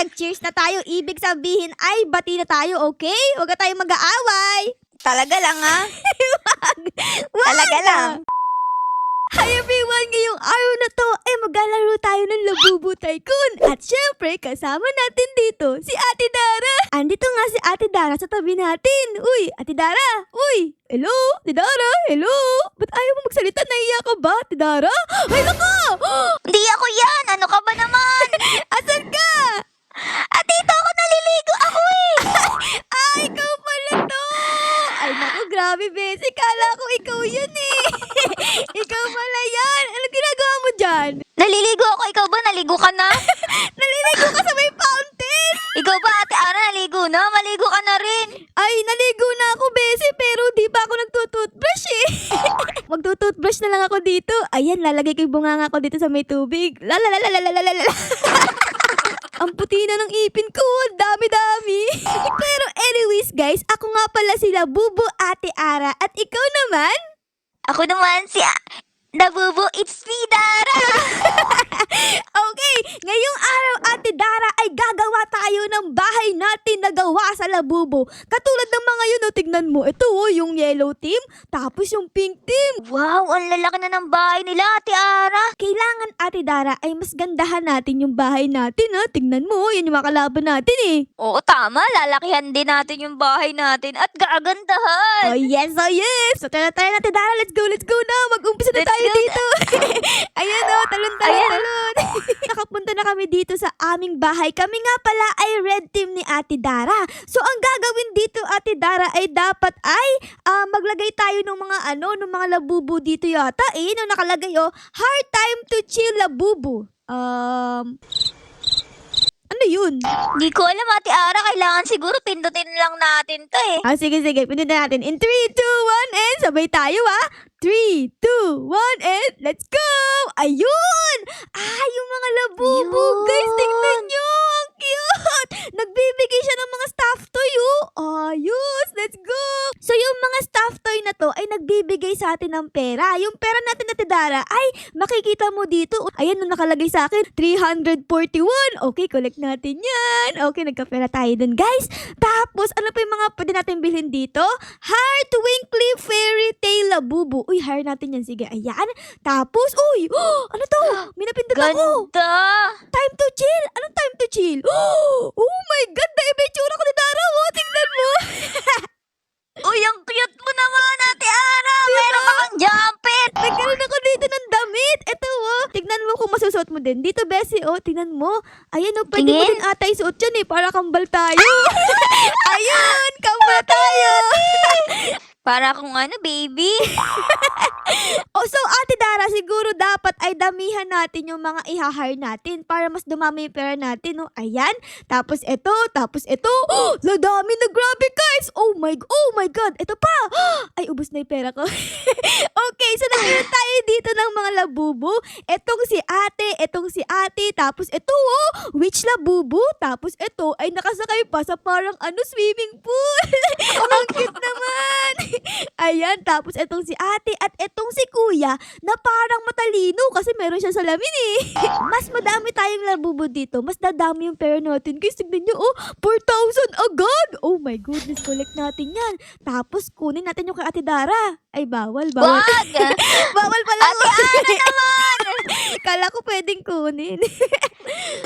nag-cheers na tayo. Ibig sabihin ay bati na tayo, okay? Huwag na tayong mag-aaway. Talaga lang ha? Wag! Talaga lang. Hi everyone! Ngayong araw na to ay maglalaro tayo ng Labubu Tycoon. At syempre, kasama natin dito si Ate Dara. Andito nga si Ate Dara sa tabi natin. Uy, Ate Dara! Uy! Hello? Ate Dara? Hello? Ba't ayaw mo magsalita? Naiiyak ka ba, Ate Dara? Ay, naku! Hindi ako yan. Ano ka ba naman? Asan ka? At dito ako naliligo. Ako eh. Ay, ikaw pala to! Ay, naku, grabe, Bessie. Kala ko ikaw yun eh. Ikaw pala yan. Ano ginagawa mo dyan? Naliligo ako. Ikaw ba? Naligo ka na? Naliligo ka sa may fountain! Ikaw ba, Ate Ara, naligo na? Maligo ka na rin. Ay, naligo na ako, Bessie, pero di pa ako nagtututbrush eh. Magtututbrush na lang ako dito. Ayan, lalagay ko yung bunganga ko dito sa may tubig. Lalalalalalalalala. Ang puti na ng ipin ko. Ang dami-dami. Pero anyways, guys, ako nga pala sila Bubu, Ate Ara. At ikaw naman? Ako naman si Labubu. It's me, Dara. Okay, ngayong araw, Ate Dara, ay gagawa tayo ng bahay natin na gawa sa Labubu. Katulad ng mga yun, tignan mo. Ito, yung yellow team, tapos yung pink team. Wow, ang lalaki na ng bahay nila, Ate Ara. Kailangan, Ate Dara, ay mas gandahan natin yung bahay natin, ha? Tignan mo, yan yung mga kalaban natin, eh. Oo, tama. Lalakihan din natin yung bahay natin at gagandahan. Oh, yes, oh, yes! So, tara tayo, Ate Dara, let's go na. Mag-umpisa na Let's tayo go dito. Ayan, oh, talon. Nakapunta na kami dito sa aming bahay. Kami nga pala ay red team ni Ate Dara. So, ang gagawin dito, Ate Dara, ay dapat ay maglagay tayo ng mga ng mga labubu dito yata. No, nakalagay, hard time to chill labubu. Ano yun? Di ko alam, Ate Ara. Kailangan siguro pindutin lang natin to eh. Sige, pinundan natin. In 3, 2, 1, and sabay tayo, 3, 2, 1, and let's go! Ayun! Yung mga labubu, Yun. guys, tignan nyo! Ang cute! Nagbibigay siya ng mga stuffed toy, Ayos! Let's go! So, yung mga stuffed toy na to ay nagbibigay sa atin ng pera. Yung pera natin, Ate Dara, ay makikita mo dito. Ayan, nakalagay sa akin, 341. Okay, collect natin yan. Okay, nagkapera tayo dun, guys. Tapos, ano pa yung mga pwede natin bilhin dito? Heart Twinkly Fairy Tale Labubu. Uy, hire natin yan. Sige, ayan. Tapos, ano to? May napindot ako. Ganda. Time to chill. Anong time to chill? Oh my God, naiba yung tsura ko ni Dara. Tingnan mo. Uy, ang cute mo naman, Ate Ara. Meron ka kang jumpet. Nagkaroon ako dito ng damit. Ito, tignan mo kung masusuot mo din. Dito, Bessie, tignan mo. Ayan, pwede mo Tingin. din ata isuot yan para kambal tayo. Ayun, kambal tayo. Para akong baby. So, Ate Dara, siguro dapat ay damihan natin yung mga i-hire natin para mas dumami yung pera natin, no? Ayan. Tapos ito. Ladami na, grabe, guys. Oh my God. Ito pa. Ay, ubos na yung pera ko. Okay, so nagkaroon tayo dito ng mga labubu. Etong si ate. Tapos ito, witch labubu. Tapos ito ay nakasakay pa sa parang swimming pool. Ang cute naman. Ayan, tapos etong si ate at etong si kuya na parang matalino kasi meron siya salamin eh. Mas madami tayong labubu dito. Mas dadami yung pera natin. Guys, tignan nyo, 4,000 agad. Oh my goodness, collect natin yan. Tapos kunin natin yung kay Ate Dara. Ay, bawal. Wag. Bawal pala. Ate Ara naman. Kala ko pwedeng kunin.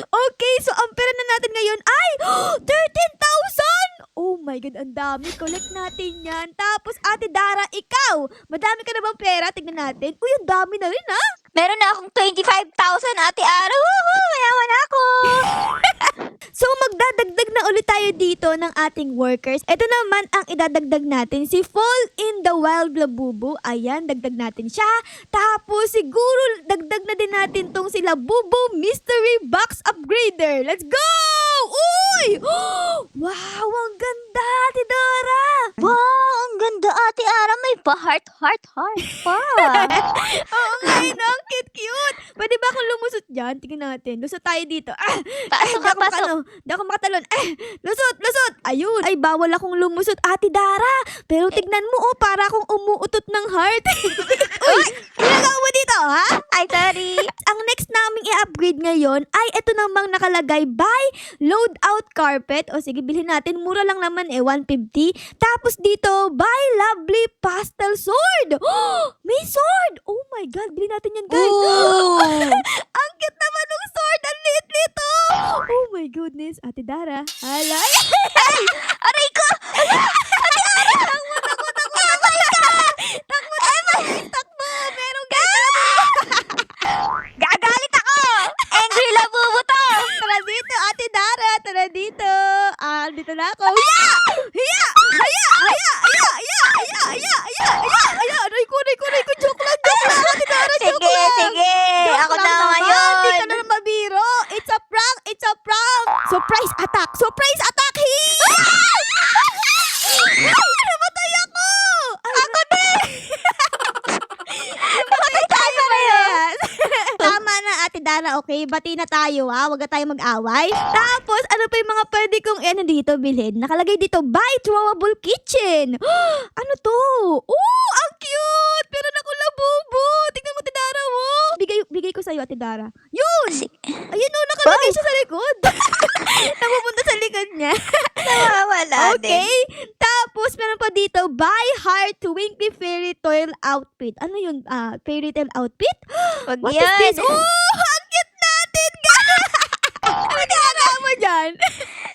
Okay, so ang pera na natin ngayon ay 13,000! Oh my God, ang dami. Collect natin yan. Tapos, Ate Dara, ikaw, madami ka na bang pera? Tignan natin. Uy, ang dami na rin, ha? Meron na akong 25,000, Ate Ara. Woohoo! Mayaman ako. So, magdadagdag na ulit tayo dito ng ating workers. Ito naman ang idadagdag natin, si Fall in the Wild Labubu. Ayan, dagdag natin siya. Tapos, siguro, dagdag na din natin tong si Labubu Mystery Box Upgrader. Let's go! Uy! Wow, ang ganda, Ate Dara! Wow, ang ganda, Ate Ara. May pa-heart pa. Oo nga, ang cute. Pwede ba akong lumusot dyan? Tingnan natin. Lusot tayo dito. Pasok ka, pasok. Di ako makatalon. Lusot. Ayun. Ay, bawal akong lumusot, Ate Dara. Pero tignan mo, para akong umuutot ng heart. Uy, ginagawa mo dito, ha? Ay, sorry. Ang next naming i-upgrade ngayon ay ito namang nakalagay by loadout carpet. O sige, bilhin natin. Mura lang naman 150. Tapos dito, by lovely pastel sword. May sword! Oh my God, bilhin natin yan guys. Ooh. Ang cute naman ng sword. Ang liit-liit oh my goodness. Ate Dara. Alay. Aray ko! Takbo. Merong guys. Gagalit ako! Angry Labubu to! Tara dito, Ate Dara. Tara dito. Dito na ako. Hiya! Aray ko. Joke lang. Ate Dara, joke Sige, lang. sige! Joke Ako lang na naman. ngayon! Hindi ka na mabiro. It's a prank. Surprise attack. Namatay ako. Ako din. Namatay tayo parehas. Tama na, Ate Dara, okay? Bati na tayo, ha? Huwag na tayo mag-away. Tapos, ano pa yung mga pwede kong dito bilhin? Nakalagay dito, buy throwable kitchen. Ano to? Ang cute! Pero naku, Labubu. Tingnan mo, Ate Dara, Bigay ko sa'yo, Ate Dara. Yun! Ayun, nakalagay siya sa likod. Napupunta sa likod niya. Nawawala din. Okay. Tapos, meron pa dito, buy heart twinkly fairy tale outfit. Ano yun? Fairy tale outfit? Wag What is yan. this? Ang cute natin, guys! Ano ginagawa mo dyan?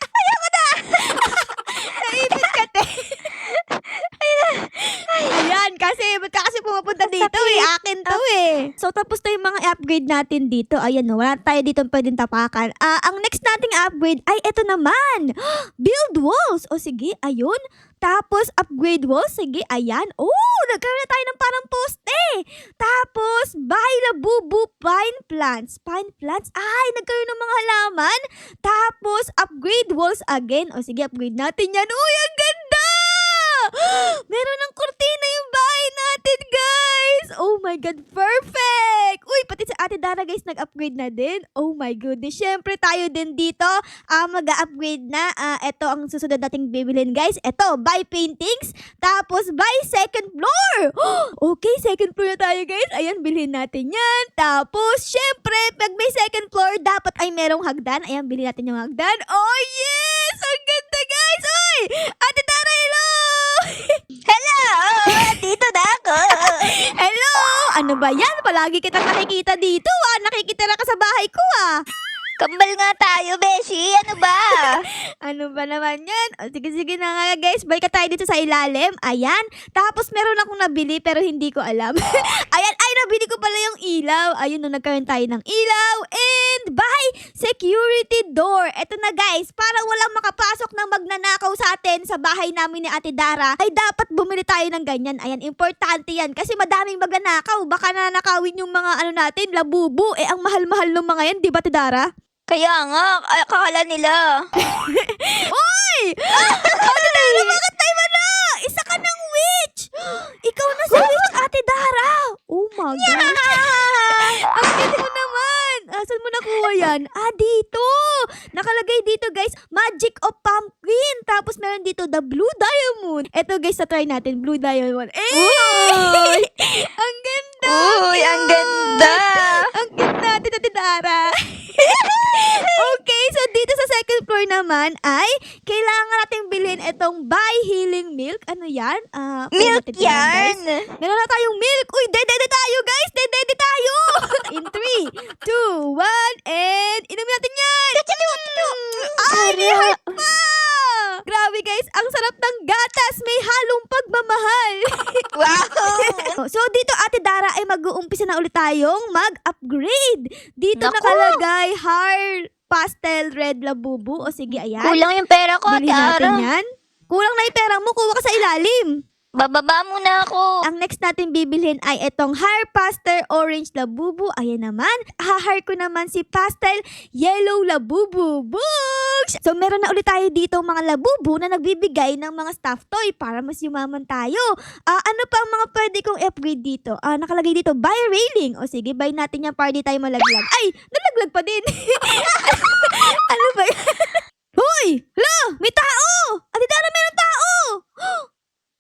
Ayoko na! Naipit ka, te. Ayan, ba't ka kasi pumapunta dito Akin to So, tapos na yung mga upgrade natin dito. Ayan, wala tayo dito pwedeng tapakan. Ang next nating upgrade ay eto naman. Build walls. O sige, ayun. Tapos, upgrade walls. Sige, ayan. Nagkaroon na tayo ng parang poste. Tapos, buy Labubu pine plants. Pine plants? Ay, nagkaroon ng mga halaman. Tapos, upgrade walls again. O sige, upgrade natin yan. Ang ganda! Meron ng kurtina yung bahay natin, guys! Oh my God, perfect! Pati sa Ate Dara, guys, nag-upgrade na din. Oh my goodness. Syempre, tayo din dito, mag-upgrade na. Ito ang susunod nating bibilhin, guys. Ito, buy paintings. Tapos, buy second floor. Okay, second floor na tayo, guys. Ayan, bilhin natin yan. Tapos, syempre, pag may second floor, dapat ay merong hagdan. Ayan, bilhin natin yung hagdan. Oh, yes! Ang ganda, guys! Ate Dara, hello! Hello! Dito na ako! Hello! Ano ba yan? Palagi kitang nakikita dito, Nakikita na ka sa bahay ko, Kambal nga tayo, Beshi. Ano ba? Ano ba naman yan? Sige na nga, guys. Balik ka tayo dito sa ilalim. Ayan. Tapos, meron akong nabili pero hindi ko alam. Ayan. Nabili ko pala yung ilaw. Ayun, nagkaroon tayo ng ilaw. And, buy security door. Eto na, guys. Para walang makapasok na magnanakaw sa atin sa bahay namin ni Ate Dara, ay dapat bumili tayo ng ganyan. Ayan, importante yan. Kasi madaming magnanakaw. Baka nanakawin yung mga natin, Labubu. Ang mahal-mahal ng mga yan. Di ba, Ate Dara? Kaya nga, akala nila. Ate Dara, bakit tayo na? Isa ka ng witch! Ikaw na si witch, Ate Dara! Oh my God! Ang cute mo naman! Saan mo nakuha yan? Dito! Nakalagay dito, guys, Magic of Pumpkin! Tapos meron dito, the Blue Diamond. Eto, guys, try natin, Blue Diamond. Uy! Ang ganda! Uy, ang ganda! Ang cute natin, Ate Dara! Okay, so dito sa second floor naman ay kailangan nating bilhin itong buy healing milk. Ano yan? Milk natin tingnan, guys. yan! Meron na tayong milk. Dede tayo, guys. Dede tayo. In 3, 2, 1, and inumin natin yan. Ay, may heart pa. Grabe, guys. Ang sarap ng gatas. May halong pagmamahal. Wow! So, dito, Ate Dara, ay mag-uumpisa na ulit tayong mag-upgrade. Dito Naku! nakalagay heart pastel red Labubu. O sige, ayan. Kulang yung pera ko, Ate Bilhin natin Ara. yan. Kulang na yung pera mo. Kuha ka sa ilalim. Bababa muna ako. Ang next natin bibilhin ay itong Heart Pastel Orange Labubu. Ayan naman. Hahire ko naman si Pastel Yellow Labubu. Books! So, meron na ulit tayo dito mga Labubu na nagbibigay ng mga stuffed toy para mas yumaman tayo. Ano pa ang mga pwede kong upgrade dito? Nakalagay dito, buy railing. O sige, buy natin yan para di tayo malaglag. Ay! Nalaglag pa din. Ano ba yan? Hoy! Lo! May tao! Ate Dara, meron tao!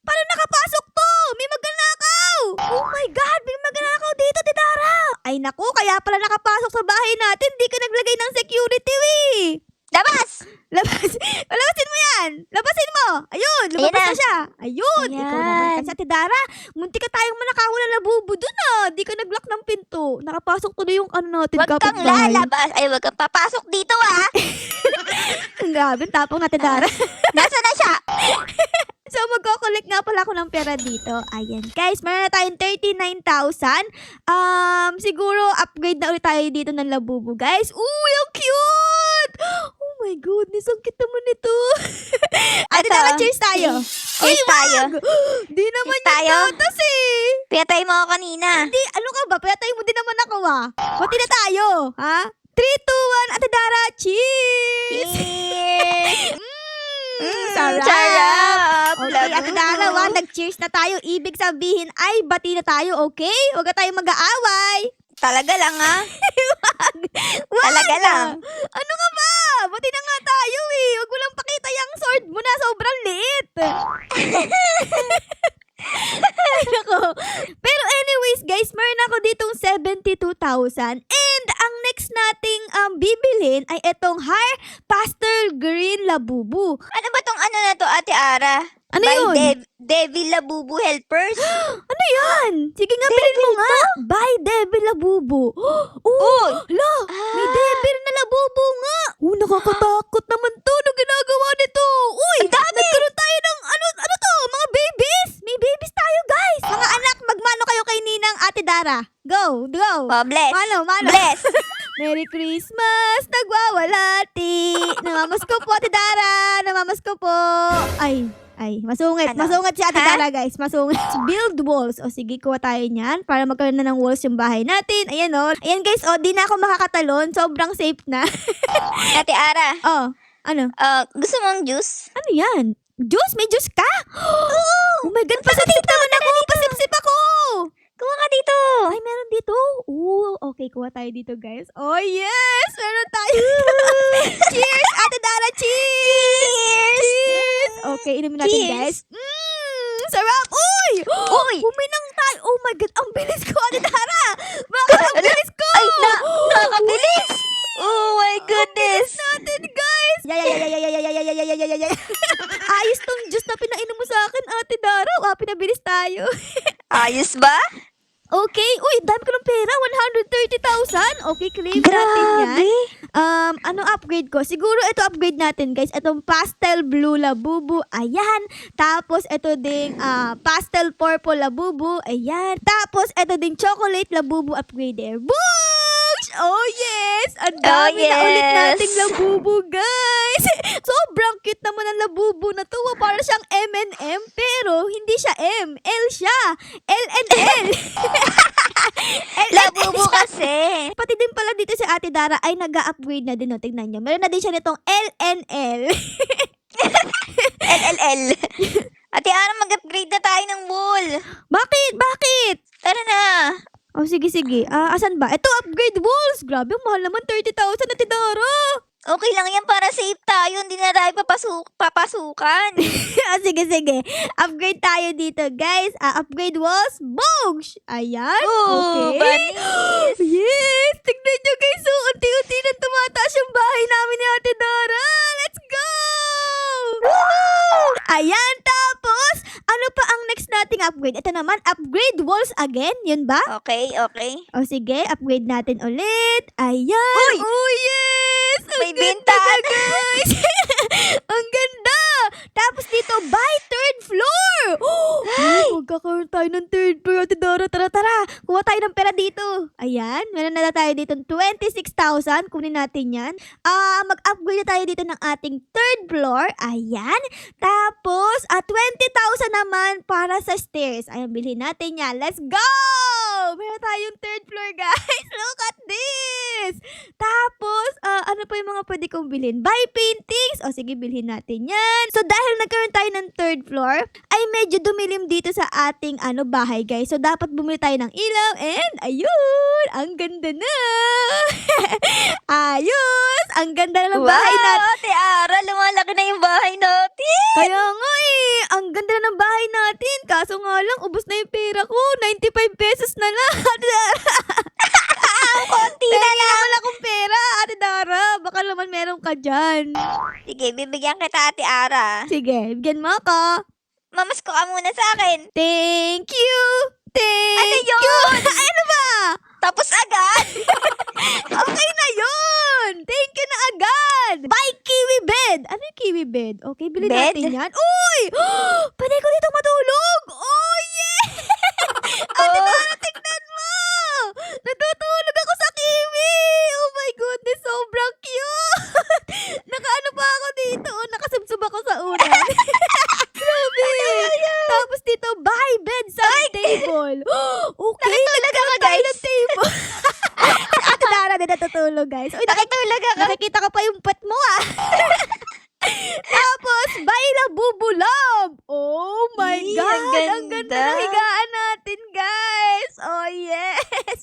Paano nakapasok to? May magnanakaw! Oh my God! May magnanakaw dito, Ate Dara! Ay naku, kaya pala nakapasok sa bahay natin. Di ka naglagay ng security, Labas! Labas. Labasin mo yan. Labasin mo. Ayun, lumabas Ayan na siya. Ayun. Ikaw naman Ayan. kasi, Ate Dara. Munti ka tayong manakaw na labubo dun Di ka nag-lock ng pinto. Nakapasok tuloy yung ano natin, Huwag kang kapitbahay. lalabas. Ay, huwag kang papasok dito, ah. Ang grabe, tapong Ate Dara. Nasaan na siya? So, magko-collect nga pala ako ng pera dito. Ayan, guys. Meron na tayong 39,000. Siguro, upgrade na ulit tayo dito ng labubo, guys. Uy, ang cute! Oh my goodness, ang cute naman nito. Ate Ito. Dara, cheers tayo. Cheers tayo. Di naman Cheers tayo. yung gatas Pinatay mo ako kanina. Di, ano ka ba? Pinatay mo din naman ako Pati na tayo, ha? 3, 2, 1, Ate Dara, cheers! Cheers! Sarap! Sarap! Okay, Ate Dara, Labu. nag-cheers na tayo. Ibig sabihin ay bati na tayo, okay? Huwag na tayong mag-aaway. Talaga lang, ah. Wag! Talaga lang. Ano nga ba? Bati na nga tayo Huwag mo lang pakita yung sword mo na sobrang liit. Ay, nako. Pero anyways, guys, meron ako ditong 72,000. And ang next nating bibilin ay itong High Pastel Green Labubu. Ano ba tong ano na to, Ate Ara? Ano By yun? Devil Labubu Helpers? Ano yan? Sige nga, bilhin mo nga. By Devil Labubu. Oh, la, may Devil na Labubu nga. Nakakatakot naman to. Ano ginagawa nito? Uy, Ang dami! nagkaroon tayo ng ano to? Mga babies. May babies tayo, guys. Mga anak, magmano kayo kay Ninang Ate Dara. Go, go. Oh, bless. Mano. Bless. Merry Christmas, nagwawalati. Namamas ko po, Ate Dara. Namamas ko po. Ay, masungit. Ano? Masungit si Ate Ha? Dara, guys. Masungit. Build walls. O sige, kuha tayo niyan para magkaroon na ng walls yung bahay natin. Ayan o. Ayan guys, di na ako makakatalon. Sobrang safe na. Ate Ara, Ano? gusto mong juice? Ano yan? Juice? May juice ka? Oh my God, pasipsip naman ako. Pasipsip ako. Kuha ka dito. Ay, meron dito. Okay, kuha tayo dito, guys. Oh, yes! Meron tayo. Cheers, Ate Dara! Cheers! Cheers! Okay, inumin natin, Cheers. guys. Sarap! Uy! Uy! Huminang tayo. Oh my God, ang bilis ko, Ate Dara! Bakit ang bilis ko? Ay, nakakabilis! Oh my goodness! Natin, guys! Ayos tong juice na pinainom mo sa akin, Ate Dara. Pinabilis tayo. Ayos ba? Okay. Uy, dami ko ng pera. 130,000. Okay, claim natin yan. Ano upgrade ko? Siguro ito upgrade natin, guys. Itong pastel blue labubu. Ayan. Tapos ito ding pastel purple labubu. Ayan. Tapos ito ding chocolate labubu upgrader. Books! Oh, yes! Ang dami na ulit yes. nating labubu, guys. Sobrang cute naman ang labubu na to. Para siyang M&M, pero hindi siya M. L siya. L&L. Labubo kasi. Pati din pala dito si Ate Dara ay nag-upgrade na din. No? Tignan nyo. Meron na din siya nitong LNL. LLL. Ate Ara, mag-upgrade na tayo ng wall. Bakit? Bakit? Tara na. Oh, sige. Asan ba? Ito, upgrade walls. Grabe, ang mahal naman. 30,000 Ate Dara. Okay lang yan para safe tayo. Hindi na tayo papasukan. Sige. Upgrade tayo dito, guys. Upgrade walls. Boogs! Ayan. Oh, Okay. banis. Yes! Tignan nyo, guys. Unti-unti na tumataas yung bahay namin ni Ate Dara. Let's go! Ayan, tapos, ano pa ang next nating upgrade? Ito naman, upgrade walls again. Yun ba? Okay. O sige, upgrade natin ulit. Ayan. Uy! Oh, yes! Ang May ganda bintana. na, guys. Ang ganda. Tapos dito, by third floor. Magkakaroon tayo ng third floor. Ate Dara, tara. Kuha tayo ng pera dito. Ayan. Meron na tayo dito 26,000. Kunin natin yan. Mag-upgrade na tayo dito ng ating third floor. Ayan. Tapos, 20,000 naman para sa stairs. Ayan, bilhin natin yan. Let's go! Meron tayong third floor, guys. Look at this! Tapos, ano pa yung mga pwede kong bilhin? Buy paintings! O sige, bilhin natin yan. So, dahil nagkaroon tayo ng third floor, ay medyo dumilim dito sa ating bahay, guys. So, dapat bumili tayo ng ilaw. And, ayun! Ang ganda na! Ayos! Ang ganda na ng bahay natin. Ate Ara, lumalaki na yung bahay natin. Kaya nga ang ganda na ng bahay natin. Kaso nga lang, ubos na yung pera ko. 95 pesos na lang. konti na Tingnan lang. wala akong pera, Ate Dara. Baka naman meron ka dyan. Sige, bibigyan kita, Ate Ara. Sige, bigyan mo ako. Mamasko ka muna sa akin. Thank you! Thank Ano you! yun? Ay, ano ba? Tapos agad. Okay na yun! Thank you na agad! Buy kiwi bed! Ano yung kiwi bed? Okay, bilhin Bed? natin yan. Uy! Pwede ko dito matulog! Oh, yeah! Ate Oh. Dara, tignan mo! Natutulog ako sa kiwi! Oh my goodness, sobrang cute! Nakaano pa ako dito? Oh, nakasubsob ako sa unan. Grabe! Tapos dito, buy bedside table. Okay, Nakitulog ako, tayo guys. ng table. Ate Dara din natutulog, guys. Uy, Nakitulog ako. nakikita ko pa yung pet mo, ah. Tapos, buy Labubulob. Oh my Yee, God! ang Ang ganda ganda. ng higaan natin, guys. Oh, yes.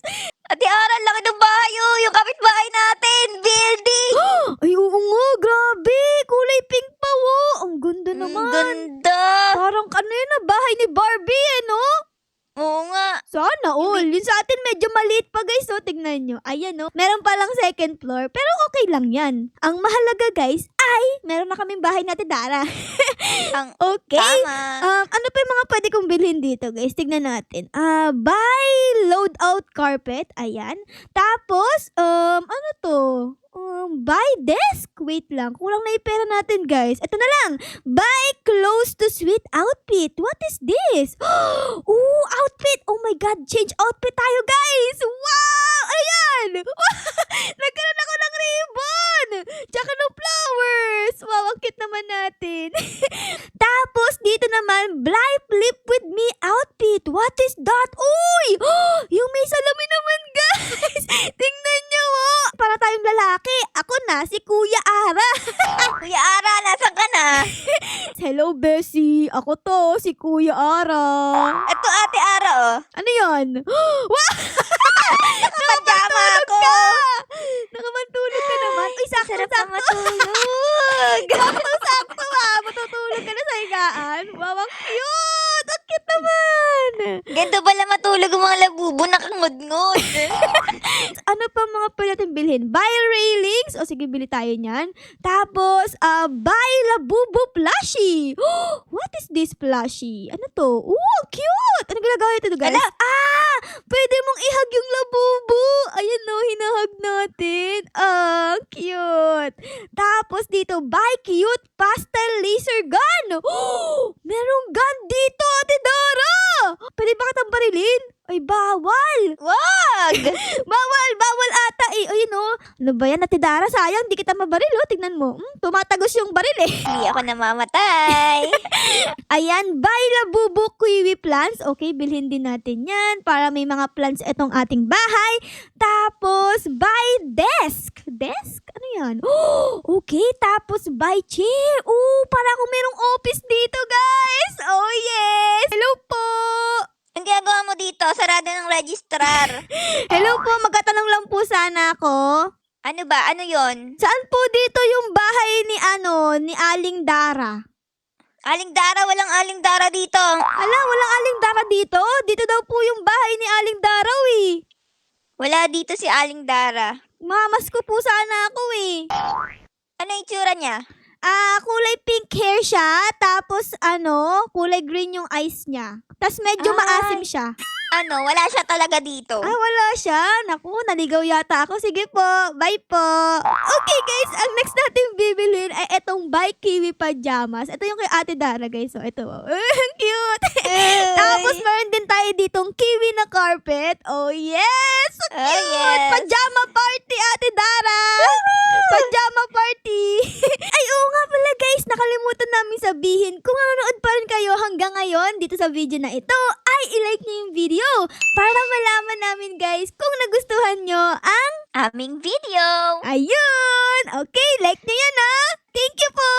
Ate Ara, ang laki ng bahay. Oh, yung kapitbahay natin. Building. Ay, oo nga, grabe. Kulay pink pa, oh. Ang ganda Ang naman. ganda. Parang ano yun, bahay ni Barbie, eh, no? Oo nga. Sana all. Yung sa atin medyo maliit pa, guys. So, tignan nyo. Ayan, no? Meron palang second floor. Pero okay lang yan. Ang mahalaga, guys, ay meron na kaming bahay natin, Dara. Ang Okay. tama. Ano pa yung mga pwede kong bilhin dito, guys? Tignan natin. Buy load-out carpet. Ayan. Tapos, ano to? Buy desk. Wait lang. Kulang na yung pera natin, guys. Ito na lang. Buy clothes to suit outfit. What is this? Ooh, outfit. Oh my God. Change outfit tayo, guys. Wow! Ano yan? Nagkaroon ako ng ribbon. Tsaka ng flowers. Wow, ang cute naman natin. Tapos, dito naman, buy flip with me outfit. What is that? Uy! Yung may salamin naman, guys. Tingnan nyo, oh. Para tayong lalaki. Ako na, si Kuya Ara. Kuya Ara, nasan ka na? Hello, Bessie. Ako to, si Kuya Ara. Ito, Ate Ara, oh. Ano yan? Wow! Nakapajama ako. Nakapantulog ka naman. Uy, Sarap na sakto-sakto. matulog. Sakto-sakto, ah. Matutulog ka na sa higaan. Wow, ang cute. Ang cute naman. Ganito pala matulog ang mga labubo, nakangod-ngod. Ano pa mga pwede natin bilhin? Buy railings. O sige, bili tayo niyan. Tapos, buy Labubu plushie. What is this plushie? Ano to? Ang cute. Ano ginagawa ito, guys? Ala. Pwede mong ihag yung Labubu. Ayan no, hinahag natin. Cute. Tapos dito, buy cute pastel laser gun. Merong gun dito, Ate Dara. Pwede ba kitang barilin? Ay, bawal. Wag! Bawal ata eh. Ayun oh. Ano ba yan, Ate Dara? Sayang, di kita mabaril oh. Tignan mo. Tumatagos yung baril eh. Hindi ako namamatay. Ayan, buy Labubu kiwi plants. Okay, bilhin din natin yan para may mga plants etong ating bahay. Tapos, buy desk. Desk? Ano yan? Okay, tapos buy chair. Para kung merong office dito, guys. Oh, yes. Hello po. Ang ginagawa mo dito, sarado ng registrar. Hello po, magkatanong lang po sana ako. Ano ba? Ano yon? Saan po dito yung bahay ni Aling Dara? Aling Dara, walang Aling Dara dito. Walang Aling Dara dito? Dito daw po yung bahay ni Aling Dara, eh. Wala dito si Aling Dara. Mamas ko po sana ako, eh. Ano yung itsura niya? Kulay pink hair siya, tapos kulay green yung eyes niya. Tapos medyo Ay. maasim siya. Ano, wala siya talaga dito. Wala siya. Naku, naligaw yata ako. Sige po, bye po. Okay guys, ang next natin bibilhin ay etong buy kiwi pajamas. Ito yung kay Ate Dara guys. So, ito. Ang cute. Tapos meron din tayo ditong kiwi na carpet. Oh yes! So cute! Oh, yes. Pajama party, Ate Dara! Pajama party! Ay, oo nga pala guys, nakalimutan namin sabihin, kung nanonood pa rin kayo hanggang ngayon dito sa video na ito, ay i-like niyo yung video para malaman namin guys kung nagustuhan nyo ang Aming video. ayun! Okay, like niyo yan ha! Thank you po!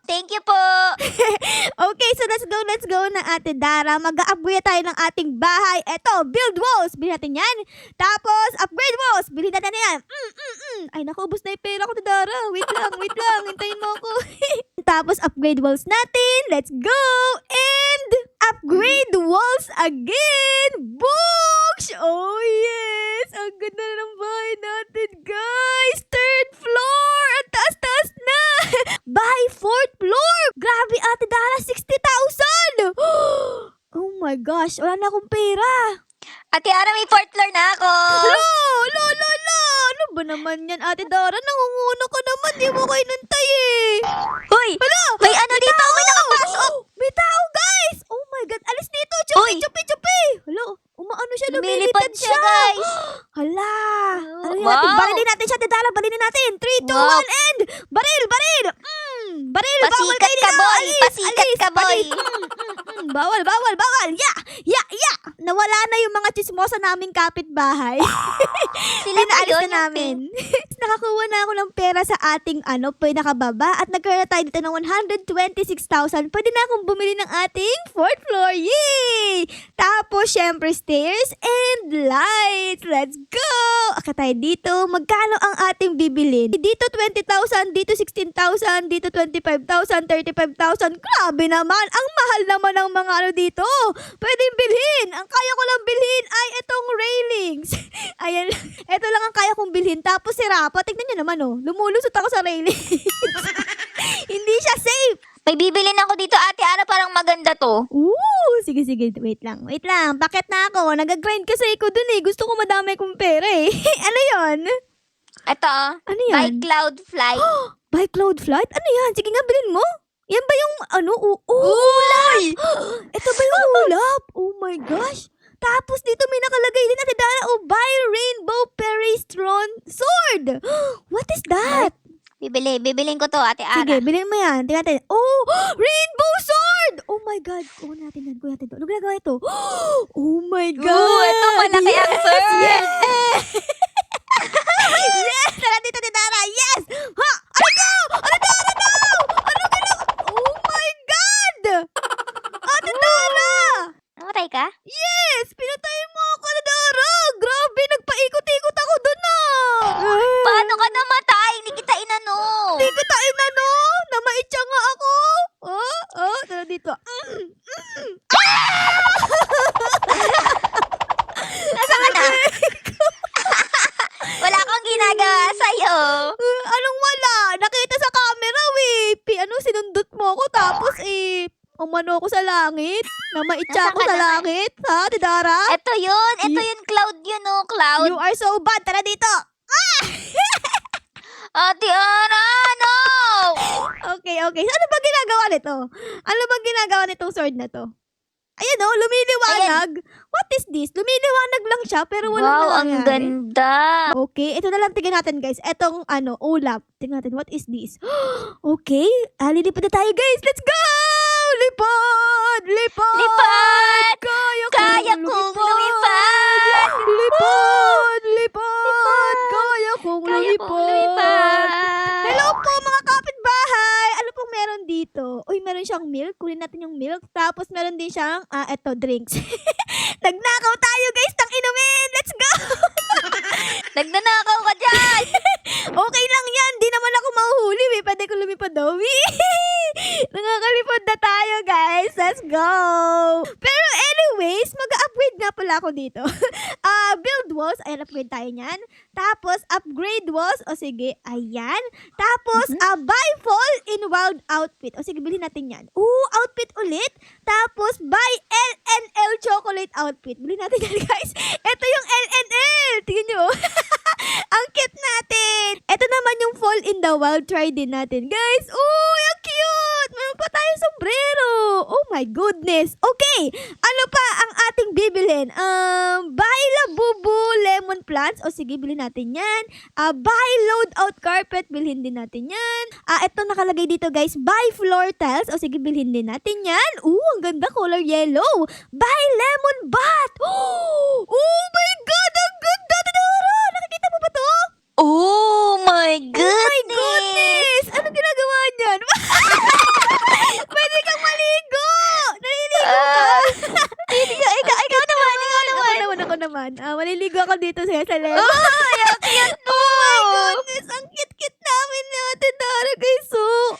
Thank you po. Okay, so let's go na Ate Dara. Mag-upgrade tayo ng ating bahay. Eto, build walls. Bilhin natin yan. Tapos, upgrade walls. Bilhin natin yan. Ay, naku, ubos na yung pera ko, Ate Dara. Wait lang. Hintayin mo ako. Tapos, upgrade walls natin. Let's go! And, upgrade walls again! Books! Oh, yes! Ang ganda na ng bahay natin, guys. Third floor. Ang taas-taas na. Bahay fourth floor. Grabe, Ate Dara, 60,000. Oh my gosh, wala na akong pera. Ate Ara, may 4th floor na ako. Lo. Ano ba naman yan, Ate Dara? Nangunguna ka naman. Di mo ko inantay eh. Uy, may ano dito, may nakapasok. May tao, guys. Oh my God, alis dito. Uy. Chupi. Hello, umaano siya, Lumilipad lumilipad siya, siya. guys. Hala. Oh, Ano wow. natin? Barilin natin siya, Ate Dara. Barilin natin. 3, 2, 1, Wow. and baril. Baril, bawal Pasikat kayo ka, nila. boy. Alis, Pasikat alis, ka, boy. alis. Bawal. Ya. Nawala na yung mga chismosa naming kapitbahay. Sila ba Pinaalis yun? na namin. Nakakuha na ako ng pera sa ating pinakababa at nagkaroon na tayo dito ng 126,000. Pwede na akong bumili ng ating 4th floor. Yay! Tapos, syempre, stairs and lights. Let's go! Aka tayo dito. Magkano ang ating bibilin? Dito 20,000, dito 16,000, dito 25,000, 35,000. Grabe naman! Ang mahal naman ng mga ano dito. Pwedeng bilhin. Ang kaya ko lang bilhin ay itong railings. Ayan. Ito lang ang kaya kong bilhin. Tapos si Rapa, tignan niyo naman oh. Lumulusot ako sa railings. Hindi siya safe. May bibilin ako dito, Ate Ara, parang maganda to. Sige. Wait lang. Bakit na ako? Nag-grind kasi ako dun eh. Gusto ko madami kong pera eh. Ano yon? Ito, Ano by yan? Cloud Flight. By Cloud Flight? Ano yan? Sige nga, bilhin mo. Yan ba yung Uy! Ito ba yung ulap? Oh my gosh. Tapos dito may nakalagay din, Ate Dara, buy Rainbow Peristron Sword. What is that? Bibilin ko to, Ate Ara. Sige, bilhin mo yan. Tingnan natin. Oh, Rainbow Sword! Oh my God. Kuha natin yan. Ano ginagawa ito? Oh my God. ito malaki ang sword. Yes! Yes! Tara dito, Ate Dara. Yes! Ha! Ano daw? Oh my God! Ate Dara! Namatay ka? Yes! Pinatay mo ako, Ate Dara! Grabe, nagpaikot-ikot ako dun Paano ka namatay? Hindi kita inano. Hindi ko tayo na, no? Namaitsa nga ako. Tara dito. Nasaan ka na? Wala akong ginagawa sa'yo. Anong wala? Nakita sa camera, sinundot mo ako tapos umano ako sa langit. Namaitsa ako sa langit. Ha, Tidara? Ito yun, Cloud yun, oh, Cloud. You are so bad. Tara dito. Ate Ara, no! Okay. Ano ba ginagawa nito? Ano ba ginagawa nitong sword na to? Ayan o, lumiliwanag. What is this? Lumiliwanag lang siya pero walang Wow, ang nangyayari. ganda. Okay, ito na lang tingnan natin guys. Etong ulap. Tingnan natin, what is this? Okay, lilipad na tayo guys. Let's go! Lipad! Lipad! Kaya kong lumipad! Lipad! Kaya kong lumipad! Hello po mga kapitbahay! Ano pong meron dito? Uy, meron siyang milk. Kunin natin yung milk. Tapos meron din siyang, drinks. Nagnakaw tayo guys ng inumin! Let's go! Nagnanakaw ka dyan! Okay lang yan. Di naman ako mahuhuli. Pwede ko lumipad daw. Nakakalipad na tayo guys. Let's go! Pero anyways, mag-upgrade nga pala ako dito. Build walls. Ayan, upgrade tayo niyan. Tapos, upgrade walls. O sige, ayan. Tapos, buy fall in wild outfit. O sige, bilhin natin yan. Outfit ulit. Tapos, buy LNL chocolate outfit. Bilhin natin yan, guys. Ito yung LNL. Tingnan nyo. Ang cute natin. Ito naman yung fall in the wild. Try din natin, guys. Ang cute. Meron pa tayong sombrero. Oh my goodness. Okay. Ano pa ang ating bibilhin? Buy Labubu lemon plants. O sige, bilhin natin yan. Buy loadout carpet. Bilhin din natin yan. Ito nakalagay dito guys. Buy floor tiles. O sige, bilhin din natin yan. Ang ganda. Color yellow. Buy lemon bat. Oh my God. Ang ganda. Tadara. Nakikita mo ba to? Oh my goodness! My goodness. Ano ginagawa niyan? Pwede kang maligo. Naliligo ka. Ikaw naman. Ako naman. Maliligo ako dito sa left. Ang cute mo! Oh my goodness! Ang cute-cute namin natin, Dara guys.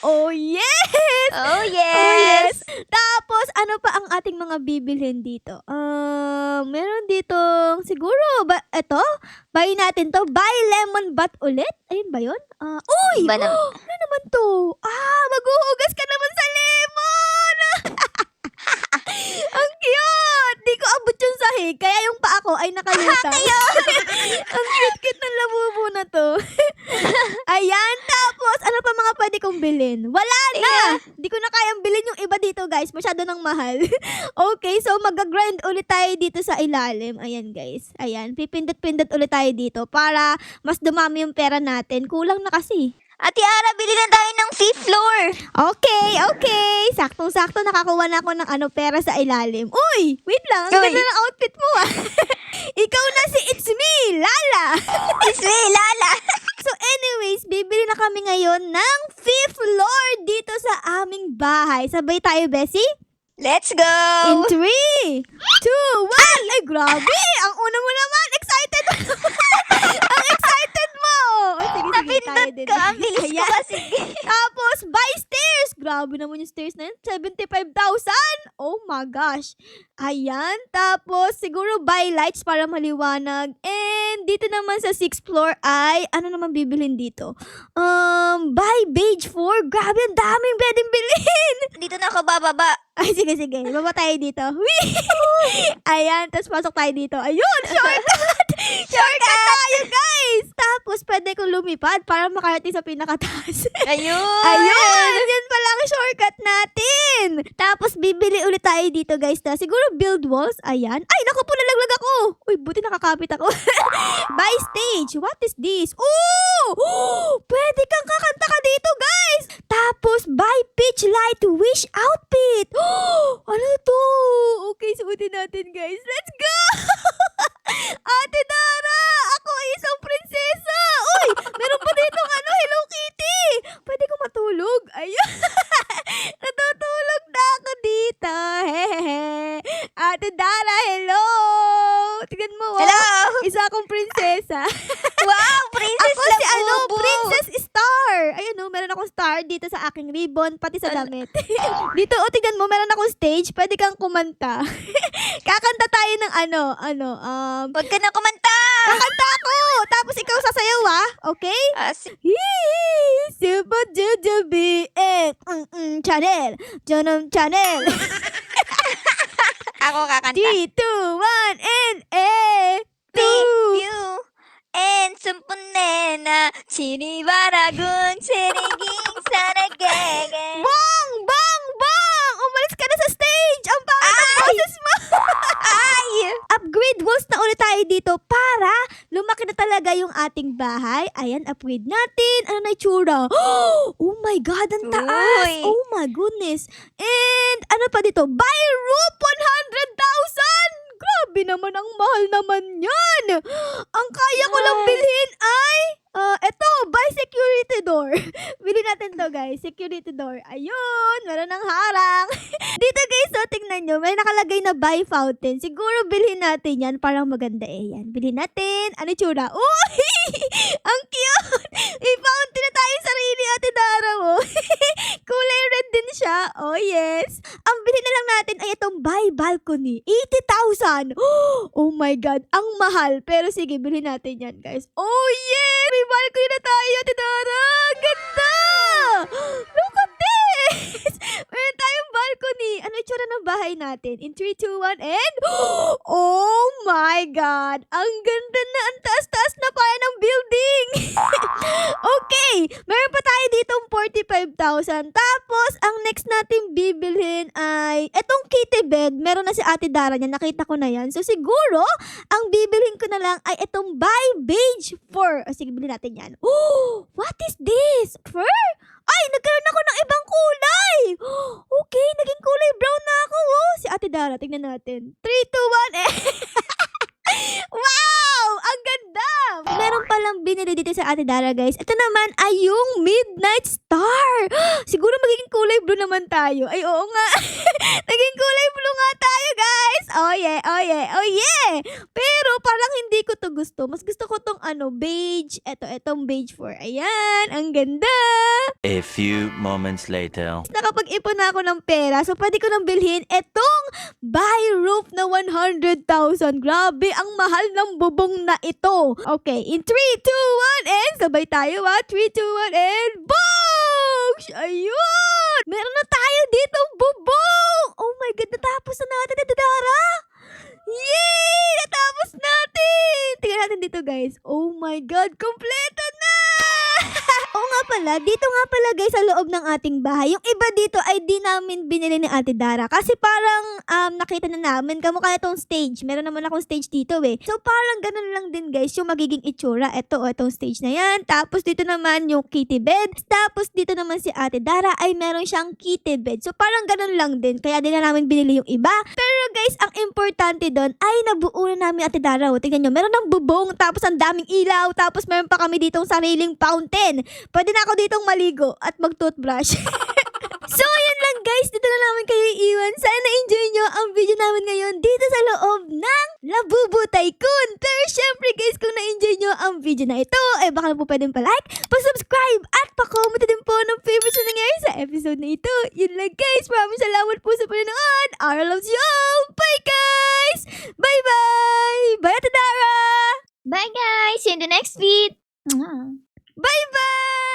Oh yes! Oh, yes! Tapos, Tapos, ano pa ang ating mga bibilhin dito? Meron dito, siguro, eto, buy natin to. Buy lemon bat ulit. Ayun ba yun? Uy! Iba naman. Ano naman to? Maghuhugas ka naman sa lemon! Ang cute! Di ko abot yung sahig, kaya yung paa ko ay nakalutang. Ang cute-cute ng labubo na to. Ayan, tapos, ano pa mga pwede kong bilhin? Wala na! Di ko na kayang bilhin yung iba dito, guys. Masyado nang mahal. Okay, so mag-grind ulit tayo dito sa ilalim. Ayan, guys. Ayan, pipindot-pindot ulit tayo dito para mas dumami yung pera natin. Kulang na kasi. Ate Ara, bili na tayo ng 5th floor. Okay. Saktong-sakto nakakuha na ako ng pera sa ilalim. Uy, wait lang. Ang Uy. ganda ng outfit mo Ikaw na si It's Me, Lala. It's me, Lala. So anyways, bibili na kami ngayon ng 5th floor dito sa aming bahay. Sabay tayo, Bessie? Let's go. In 3, 2, 1. Ay, grabe. Ang una mo naman. Excited. Ang excited mo. Sige, tayo din. Ka, ang bilis ko Ayan. kasi. Tapos, buy stairs. Grabe naman yung stairs na yun. 75,000. Oh my gosh. Ayan. Tapos, siguro buy lights para maliwanag. And dito naman sa 6th floor ay, ano naman bibilhin dito? Buy beige 4. Grabe, ang daming pwedeng bilhin. Dito na ako bababa. Ay, sige. Baba tayo dito. Ayan, tapos pasok tayo dito. Ayun, shortcut! Shortcut tayo, guys! Tapos, pwede kong lumipad para makarating sa pinakataas. Ayun. Yan pala ang shortcut natin. Tapos, bibili ulit tayo dito, guys, na siguro build walls. Ayan. Ay, naku po, nalaglag ako. Uy, buti nakakapit ako. Buy stage. What is this? Pwede kang kakanta ka dito, guys. Tapos, buy pitch light wish outfit. Ano to? Okay, suotin natin, guys. Let's go! Ate Dara! Ako ay isang prinsesa! Uy! Meron pa ditong Hello Kitty! Pwede ko matulog? Ayun! Natutulog na ako dito! Hehehe! Ate Dara, hello! Tignan mo, Hello. Isa akong prinsesa. Wow, Princess Ako si Labubo. Princess Star. Ayun meron akong star dito sa aking ribbon, pati sa damit. Dito, tignan mo, meron akong stage. Pwede kang kumanta. Kakanta tayo ng Huwag ka na kumanta. kakanta ako. Tapos ikaw sasayaw, okay? Super Jujubi, channel. Janam channel. Ako kakanta. 3, 2, 1, and You and sumpunena Chiniwaragun Chiriging Sanagege. Bang! Umalis ka na sa stage! Ang pangit ang boses mo! Ay! Upgrade walls na ulit tayo dito para lumaki na talaga yung ating bahay. Ayan, upgrade natin. Ano na itsura? Oh my God, ang taas! Uy. Oh my goodness. And ano pa dito? Buy roof 100,000! Grabe naman, ang mahal naman yan! Ang kaya ko lang bilhin ay... eto, buy security door. Bili natin to, guys. Security door. Ayun, meron ng harang. Dito, guys, so, tingnan nyo. May nakalagay na buy fountain. Siguro bilhin natin yan. Parang maganda yan. Bilhin natin. Ano tsura? Uy! Ang cute! May fountain na tayo sarili, Ate Dara mo. Kulay red din siya. Oh, yes. Ang bilhin na lang natin ay itong buy balcony. 80,000. Oh my God. Ang mahal. Pero sige, bilhin natin yan, guys. Oh, yes! May balcony na tayo, Ate Dara! Ang ganda! Look at this! Meron tayong balcony. Ano itsura ng bahay natin? In 3, 2, 1, and... Oh my God! Ang ganda na! Ang taas-taas na pa ng building! Okay! Meron pa tayo ditong 45,000. Tapos, ang next natin bibilhin ay... Etong kitty bed, meron na si Ate Dara niya. Nakita ko na yan. So, siguro, ang bibilhin ko na lang ay itong buy beige fur. O, sige, bilhin natin yan. Oh! What is this? Fur? Ay, nagkaroon ako ng ibang kulay! Okay, naging kulay brown na ako. Si Ate Dara, tingnan natin. 3, 2, 1, Wow! Ang ganda! Meron palang binili dito sa Ate Dara, guys. Ito naman ay yung Midnight Star. Siguro magiging kulay blue naman tayo. Ay, oo nga. Naging kulay blue nga tayo, guys. Oh yeah. Pero parang hindi hindi ko to gusto. Mas gusto ko tong beige. Etong beige 4. Ayan, ang ganda. A few moments later. Nakapag-ipon na ako ng pera, so pwede ko nang bilhin etong bahay roof na 100,000. Grabe, ang mahal ng bubong na ito. Okay, in 3, 2, 1, and sabay tayo 3, 2, 1, and boom! Ayun! Meron na tayo ditong bubong! Oh my God, natapos na natin ito, Dara! Yay! Natapos natin! Tingnan natin dito, guys. Oh my God, kompleto na! Oo nga pala, dito nga pala guys sa loob ng ating bahay. Yung iba dito ay di namin binili ni Ate Dara. Kasi parang nakita na namin, kamukha itong stage. Meron naman akong stage dito eh. So parang ganun lang din guys yung magiging itsura. Itong stage na yan. Tapos dito naman yung kitty bed. Tapos dito naman si Ate Dara ay meron siyang kitty bed. So parang ganun lang din. Kaya di na namin binili yung iba. Pero guys, ang importante doon ay nabuo na namin Ate Dara. O, tingnan nyo, meron ng bubong. Tapos ang daming ilaw. Tapos meron pa kami ditong sariling fountain. Pwede na ako ditong maligo at mag-toothbrush. So, yun lang guys. Dito na namin kayo iiwan. Sana na-enjoy nyo ang video namin ngayon dito sa loob ng Labubu Tycoon. Pero syempre guys, kung na-enjoy nyo ang video na ito, ay baka na po pwedeng pa-like, pa-subscribe, at pa-comment din po ng favorites na nangyari sa episode na ito. Yun lang guys. Maraming salamat po sa panonood. Ara loves you all. Bye guys! Bye-bye! Bye Ate Dara! Bye guys! See you in the next feed! Bye-bye!